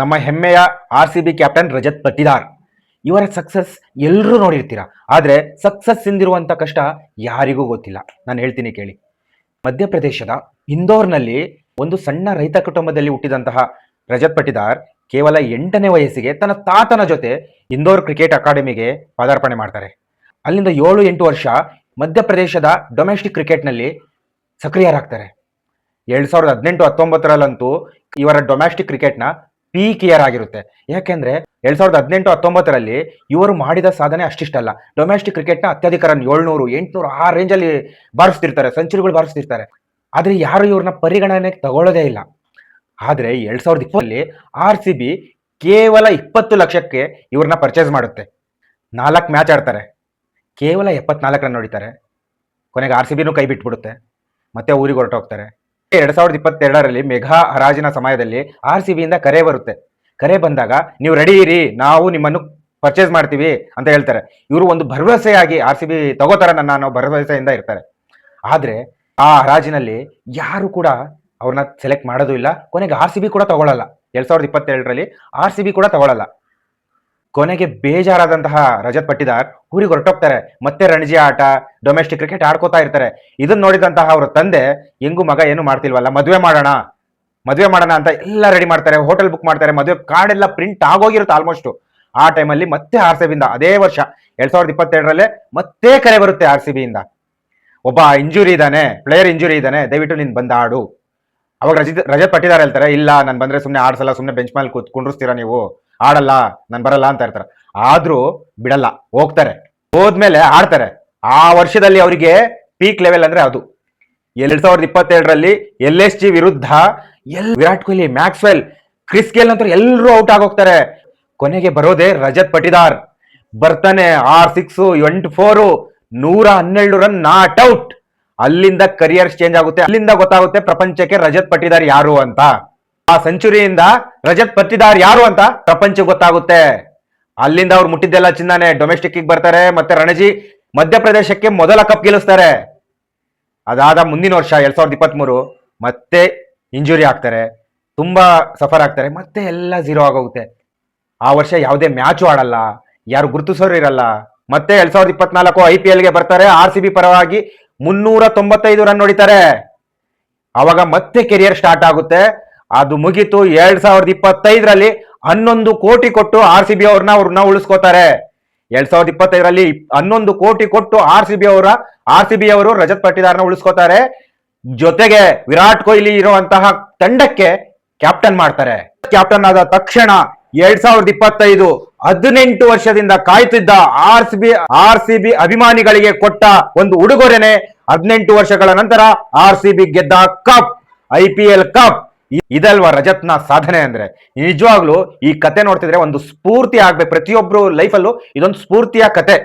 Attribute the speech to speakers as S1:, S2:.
S1: ನಮ್ಮ ಹೆಮ್ಮೆಯ RCB captain Rajat Patidar. ಇವರ ಸಕ್ಸಸ್ ಎಲ್ಲರೂ ನೋಡಿರ್ತೀರಾ, ಆದರೆ ಸಕ್ಸಸ್ ಇಂದಿರುವಂತ ಕಷ್ಟ ಯಾರಿಗೂ ಗೊತ್ತಿಲ್ಲ. ನಾನು ಹೇಳ್ತೀನಿ ಕೇಳಿ. ಮಧ್ಯಪ್ರದೇಶದ ಇಂದೋರ್ನಲ್ಲಿ ಒಂದು ಸಣ್ಣ ರೈತ ಕುಟುಂಬದಲ್ಲಿ ಹುಟ್ಟಿದಂತಹ ರಜತ್ ಪಟ್ಟಿದಾರ್ ಕೇವಲ 8ನೇ ವಯಸ್ಸಿಗೆ ತನ್ನ ತಾತನ ಜೊತೆ ಇಂದೋರ್ ಕ್ರಿಕೆಟ್ ಅಕಾಡೆಮಿಗೆ ಪದಾರ್ಪಣೆ ಮಾಡ್ತಾರೆ. ಅಲ್ಲಿಂದ 7-8 ವರ್ಷ ಮಧ್ಯಪ್ರದೇಶದ ಡೊಮೆಸ್ಟಿಕ್ ಕ್ರಿಕೆಟ್ನಲ್ಲಿ ಸಕ್ರಿಯರಾಗ್ತಾರೆ. 2018-19 ಇವರ ಡೊಮೆಸ್ಟಿಕ್ ಕ್ರಿಕೆಟ್ನ ಪೀಕ್ ಇಯರ್ ಆಗಿರುತ್ತೆ. ಯಾಕೆಂದ್ರೆ 2018-19 ಇವರು ಮಾಡಿದ ಸಾಧನೆ ಅಷ್ಟಿಷ್ಟಲ್ಲ. ಡೊಮೆಸ್ಟಿಕ್ ಕ್ರಿಕೆಟ್ನ ಅತ್ಯಧಿಕ ರನ್ 700-800 ಆ ರೇಂಜಲ್ಲಿ ಬಾರಿಸ್ತಿರ್ತಾರೆ, ಸೆಂಚುರಿಗಳು ಬಾರಿಸ್ತಿರ್ತಾರೆ. ಆದ್ರೆ ಯಾರು ಇವ್ರನ್ನ ಪರಿಗಣನೆಗೆ ತಗೊಳ್ಳೋದೇ ಇಲ್ಲ. ಆದ್ರೆ 2020 RCB ಕೇವಲ 20 ಲಕ್ಷಕ್ಕೆ ಇವ್ರನ್ನ ಪರ್ಚೇಸ್ ಮಾಡುತ್ತೆ. 4 ಮ್ಯಾಚ್ ಆಡ್ತಾರೆ, ಕೇವಲ 74 ರನ್ ಹೊಡಿತಾರೆ. ಕೊನೆಗೆ RCBನೂ ಕೈ ಬಿಟ್ಬಿಡುತ್ತೆ, ಮತ್ತೆ ಊರಿಗೆ ಹೊರಟೋಗ್ತಾರೆ. 2022 ಮೆಗಾ ಹರಾಜಿನ ಸಮಯದಲ್ಲಿ RCB ಇಂದ ಕರೆ ಬರುತ್ತೆ. ಕರೆ ಬಂದಾಗ ನೀವು ರೆಡಿ ಇರಿ, ನಾವು ನಿಮ್ಮನ್ನು ಪರ್ಚೇಸ್ ಮಾಡ್ತೀವಿ ಅಂತ ಹೇಳ್ತಾರೆ. ಇವರು ಒಂದು ಭರವಸೆಯಾಗಿ RCB ತಗೋತಾರ ನನ್ನ ಅನ್ನೋ ಭರವಸೆಯಿಂದ ಇರ್ತಾರೆ. ಆದ್ರೆ ಆ ಹರಾಜಿನಲ್ಲಿ ಯಾರು ಕೂಡ ಅವ್ರನ್ನ ಸೆಲೆಕ್ಟ್ ಮಾಡೋದು ಇಲ್ಲ. ಕೊನೆಗೆ RCB ಕೂಡ ತಗೊಳ್ಳಲ್ಲ. 2022 RCB ಕೂಡ ತಗೊಳ್ಳಲ್ಲ. ಕೊನೆಗೆ ಬೇಜಾರಾದಂತಹ ರಜತ್ ಪಟ್ಟಿದಾರ್ ಊರಿಗೆ ಹೊರಟೋಗ್ತಾರೆ. ಮತ್ತೆ ರಣಜಿ ಆಟ, ಡೊಮೆಸ್ಟಿಕ್ ಕ್ರಿಕೆಟ್ ಆಡ್ಕೋತಾ ಇರ್ತಾರೆ. ಇದನ್ನ ನೋಡಿದಂತಹ ಅವ್ರ ತಂದೆ, ಹೆಂಗು ಮಗ ಏನು ಮಾಡ್ತಿಲ್ವಲ್ಲ, ಮದುವೆ ಮಾಡೋಣ ಅಂತ ಎಲ್ಲ ರೆಡಿ ಮಾಡ್ತಾರೆ. ಹೋಟೆಲ್ ಬುಕ್ ಮಾಡ್ತಾರೆ, ಮದುವೆ ಕಾರ್ಡ್ ಎಲ್ಲ ಪ್ರಿಂಟ್ ಆಗೋಗಿರುತ್ತೆ ಆಲ್ಮೋಸ್ಟ್. ಆ ಟೈಮಲ್ಲಿ ಮತ್ತೆ RCB ಇಂದ ಅದೇ ವರ್ಷ 2022 ಮತ್ತೆ ಕರೆ ಬರುತ್ತೆ RCB ಇಂದ. ಒಬ್ಬ ಪ್ಲೇಯರ್ ಇಂಜುರಿ ಇದ್ದಾನೆ, ದಯವಿಟ್ಟು ನೀನ್ ಬಂದ ಆಡು. ಅವಾಗ ರಜತ್ ಪಟ್ಟಿದಾರ್ ಹೇಳ್ತಾರೆ, ಇಲ್ಲ ನಾನು ಬಂದ್ರೆ ಸುಮ್ನೆ ಆಡ್ಸಲ್ಲ, ಸುಮ್ನೆ ಬೆಂಚ್ ಮೇಲೆ ಕುಂಡ್ರಿಸ್ತೀರಾ ನೀವು, ಆಡಲ್ಲ, ನಾನು ಬರಲ್ಲ ಅಂತ ಇರ್ತಾರೆ. ಆದ್ರೂ ಬಿಡಲ್ಲ, ಹೋಗ್ತಾರೆ. ಹೋದ್ಮೇಲೆ ಆಡ್ತಾರೆ. ಆ ವರ್ಷದಲ್ಲಿ ಅವರಿಗೆ ಪೀಕ್ ಲೆವೆಲ್ ಅಂದ್ರೆ ಅದು 2022 LSG ವಿರುದ್ಧ Virat Kohli, Maxwell, Chris Gayle ನಂತರ ಎಲ್ಲರೂ ಔಟ್ ಆಗೋಗ್ತಾರೆ. ಕೊನೆಗೆ ಬರೋದೇ ರಜತ್ ಪಟ್ಟಿದಾರ್. ಬರ್ತಾನೆ 6 6 4 112 ರನ್, ನಾಟ್ ಔಟ್. ಅಲ್ಲಿಂದ ಕರಿಯರ್ ಚೇಂಜ್ ಆಗುತ್ತೆ. ಅಲ್ಲಿಂದ ಗೊತ್ತಾಗುತ್ತೆ ಪ್ರಪಂಚಕ್ಕೆ ರಜತ್ ಪಟ್ಟಿದಾರ್ ಯಾರು ಅಂತ. ಆ ಸೆಂಚುರಿಯಿಂದ ರಜತ್ ಪಟ್ಟಿದಾರ್ ಯಾರು ಅಂತ ಪ್ರಪಂಚಕ್ಕೆ ಗೊತ್ತಾಗುತ್ತೆ. ಅಲ್ಲಿಂದ ಅವ್ರು ಮುಟ್ಟಿದ್ದೆಲ್ಲ ಚಿನ್ನನೆ. ಡೊಮೆಸ್ಟಿಕ್ ಬರ್ತಾರೆ, ಮತ್ತೆ ರಣಜಿ ಮಧ್ಯಪ್ರದೇಶಕ್ಕೆ ಮೊದಲ ಕಪ್ ಗೆಲ್ಲಿಸ್ತಾರೆ. ಅದಾದ ಮುಂದಿನ ವರ್ಷ 2023 ಮತ್ತೆ ಇಂಜುರಿ ಆಗ್ತಾರೆ, ತುಂಬಾ ಸಫರ್ ಆಗ್ತಾರೆ, ಮತ್ತೆ ಎಲ್ಲ ಝೀರೋ ಆಗೋಗುತ್ತೆ. ಆ ವರ್ಷ ಯಾವುದೇ ಮ್ಯಾಚು ಆಡಲ್ಲ, ಯಾರು ಗುರುತಿಸೋರು ಇರಲ್ಲ. ಮತ್ತೆ 2024 IPLಗೆ ಬರ್ತಾರೆ. RCB ಪರವಾಗಿ 395 ರನ್ ಹೊಡಿತಾರೆ. ಅವಾಗ ಮತ್ತೆ ಕೆರಿಯರ್ ಸ್ಟಾರ್ಟ್ ಆಗುತ್ತೆ. ಅದು ಮುಗೀತು 2025 11 ಕೋಟಿ ಕೊಟ್ಟು RCB ಅವ್ರನ್ನ ಉಳಿಸ್ಕೋತಾರೆ. 2025 11 ಕೋಟಿ ಕೊಟ್ಟು RCB ಅವರು ರಜತ್ ಪಟ್ಟಿದಾರ್ನ ಉಳಿಸ್ಕೋತಾರೆ. ಜೊತೆಗೆ ವಿರಾಟ್ ಕೊಹ್ಲಿ ಇರುವಂತಹ ತಂಡಕ್ಕೆ ಕ್ಯಾಪ್ಟನ್ ಮಾಡ್ತಾರೆ. ಕ್ಯಾಪ್ಟನ್ ಆದ ತಕ್ಷಣ 2025 18 ವರ್ಷದಿಂದ ಕಾಯ್ತಿದ್ದ RCB ಅಭಿಮಾನಿಗಳಿಗೆ ಕೊಟ್ಟ ಒಂದು ಉಡುಗೊರೆನೆ 18 ವರ್ಷಗಳ ನಂತರ RCB ಗೆದ್ದ ಕಪ್, IPL ಕಪ್. ಇದಲ್ವಾ ರಜತ್ನ ಸಾಧನೆ ಅಂದ್ರೆ. ನಿಜವಾಗ್ಲೂ ಈ ಕತೆ ನೋಡ್ತಿದ್ರೆ ಒಂದು ಸ್ಫೂರ್ತಿ ಆಗ್ಬೇಕು. ಪ್ರತಿಯೊಬ್ರು ಲೈಫಲ್ಲೂ ಇದೊಂದು ಸ್ಫೂರ್ತಿಯ ಕತೆ.